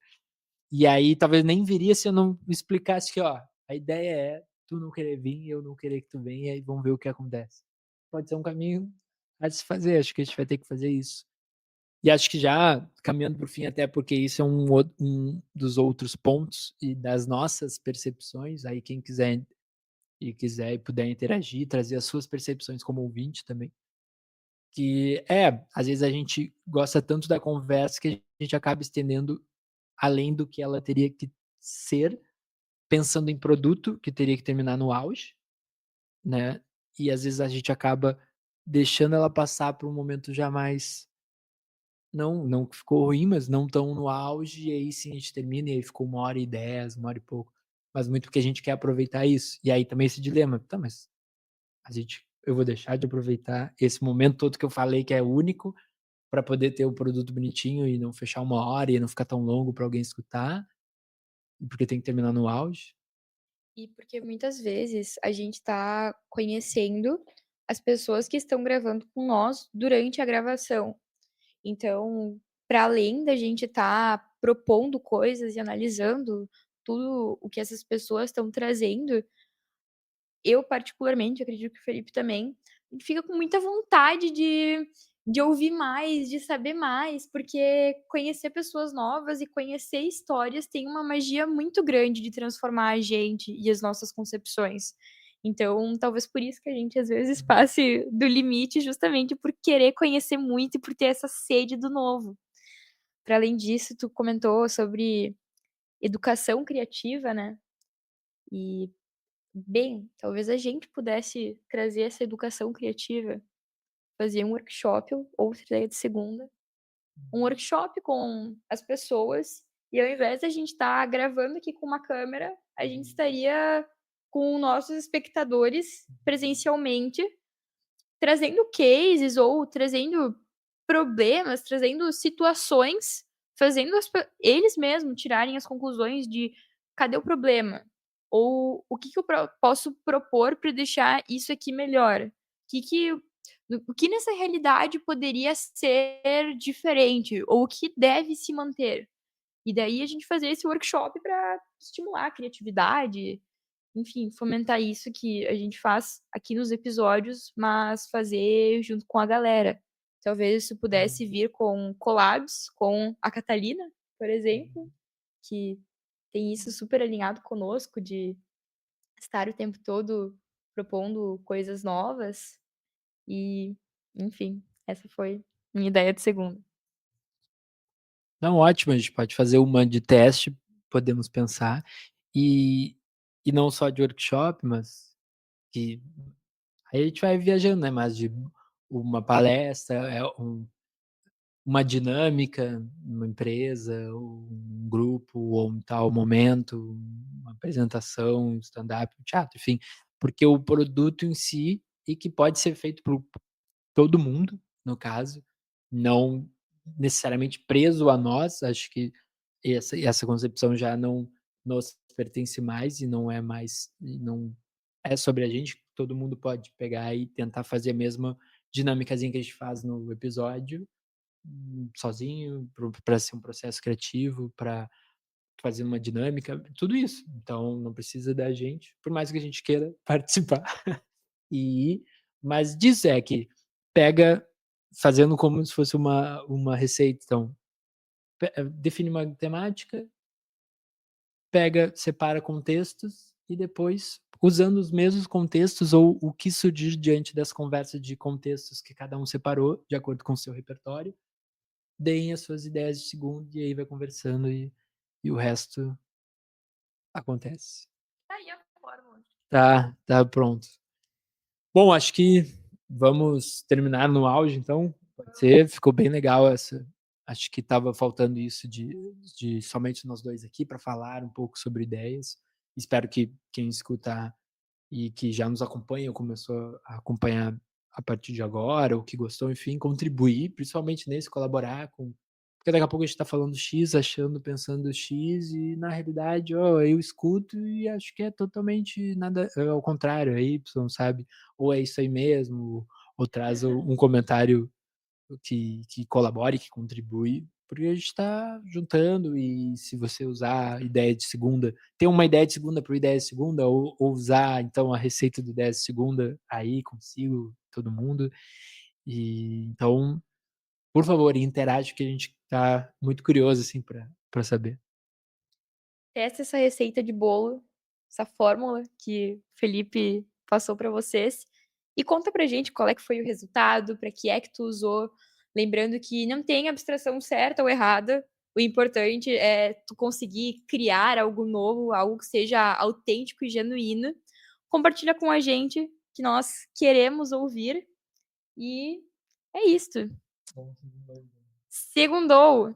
E aí talvez nem viria se eu não explicasse que: "Ó, a ideia é tu não querer vir e eu não querer que tu venha e vamos ver o que acontece. Pode ser um caminho a se fazer, acho que a gente vai ter que fazer isso. E acho que já caminhando para o fim, até porque isso é um dos outros pontos e das nossas percepções, aí quem quiser e puder interagir, trazer as suas percepções como ouvinte também, que às vezes a gente gosta tanto da conversa que a gente acaba estendendo além do que ela teria que ser, pensando em produto que teria que terminar no auge, né, e às vezes a gente acaba deixando ela passar por um momento já mais não que ficou ruim, mas não tão no auge, e aí sim a gente termina, e aí ficou 1h10, 1 hora e pouco, mas muito porque a gente quer aproveitar isso. E aí também esse dilema: "Tá, mas eu vou deixar de aproveitar esse momento todo que eu falei que é único, para poder ter o produto bonitinho e não fechar 1 hora e não ficar tão longo para alguém escutar, porque tem que terminar no auge?" E porque muitas vezes a gente tá conhecendo as pessoas que estão gravando com nós durante a gravação. Então, para além da gente estar propondo coisas e analisando tudo o que essas pessoas estão trazendo, eu particularmente, acredito que o Felipe também, a gente fica com muita vontade de ouvir mais, de saber mais, porque conhecer pessoas novas e conhecer histórias tem uma magia muito grande de transformar a gente e as nossas concepções. Então, talvez por isso que a gente às vezes Uhum. passe do limite, justamente por querer conhecer muito e por ter essa sede do novo. Para além disso, tu comentou sobre educação criativa, né, e bem, talvez a gente pudesse trazer essa educação criativa, fazer um workshop ou outra ideia de segunda, um workshop com as pessoas, e ao invés da gente estar gravando aqui com uma câmera, a gente Uhum. estaria com nossos espectadores presencialmente, trazendo cases ou trazendo problemas, trazendo situações, fazendo eles mesmos tirarem as conclusões de cadê o problema? Ou o que que eu posso propor para deixar isso aqui melhor? Que o que nessa realidade poderia ser diferente? Ou o que deve se manter? E daí a gente fazer esse workshop para estimular a criatividade, enfim, fomentar isso que a gente faz aqui nos episódios, mas fazer junto com a galera. Talvez isso pudesse Uhum. vir com collabs com a Catalina, por exemplo, Uhum. que tem isso super alinhado conosco de estar o tempo todo propondo coisas novas e, enfim, essa foi minha ideia de segunda. Não, ótimo, a gente pode fazer uma de teste, podemos pensar, e e não só de workshop, mas que aí a gente vai viajando, né, mas de uma palestra, uma dinâmica, uma empresa, ou um grupo, ou um tal momento, uma apresentação, um stand-up, um teatro, enfim, porque o produto em si e que pode ser feito por todo mundo, no caso, não necessariamente preso a nós, acho que essa concepção já não nos pertence mais e não é mais e não é sobre a gente, todo mundo pode pegar e tentar fazer a mesma dinâmicazinha que a gente faz no episódio, sozinho, para ser um processo criativo, para fazer uma dinâmica, tudo isso. Então não precisa da gente, por mais que a gente queira participar. E mas diz é que pega fazendo como se fosse uma receita, então, define uma temática, pega, separa contextos e depois, usando os mesmos contextos ou o que surgir diante das conversas de contextos que cada um separou, de acordo com o seu repertório, deem as suas ideias de segundo e aí vai conversando e o resto acontece. Tá aí a fórmula. Tá pronto. Bom, acho que vamos terminar no auge então, pode ser? Ficou bem legal essa acho que estava faltando isso de somente nós 2 aqui para falar um pouco sobre ideias. Espero que quem escutar e que já nos acompanha ou começou a acompanhar a partir de agora, ou que gostou, enfim, contribuir, principalmente nesse, colaborar com porque daqui a pouco a gente está falando X, achando, pensando X e na realidade, eu escuto e acho que é totalmente nada ao contrário, é Y, sabe, ou é isso aí mesmo, ou traz um comentário que colabore, que contribui, porque a gente tá juntando e se você usar a ideia de segunda ter uma ideia de segunda para ideia de segunda ou usar então a receita do ideia de segunda aí consigo, todo mundo. E então, por favor, interage que a gente tá muito curioso, assim, pra saber. Testa essa receita de bolo, essa fórmula que o Felipe passou para vocês, e conta pra gente qual é que foi o resultado, para que é que tu usou. Lembrando que não tem abstração certa ou errada, o importante é tu conseguir criar algo novo, algo que seja autêntico e genuíno. Compartilha com a gente, que nós queremos ouvir, e é isto. Segundou.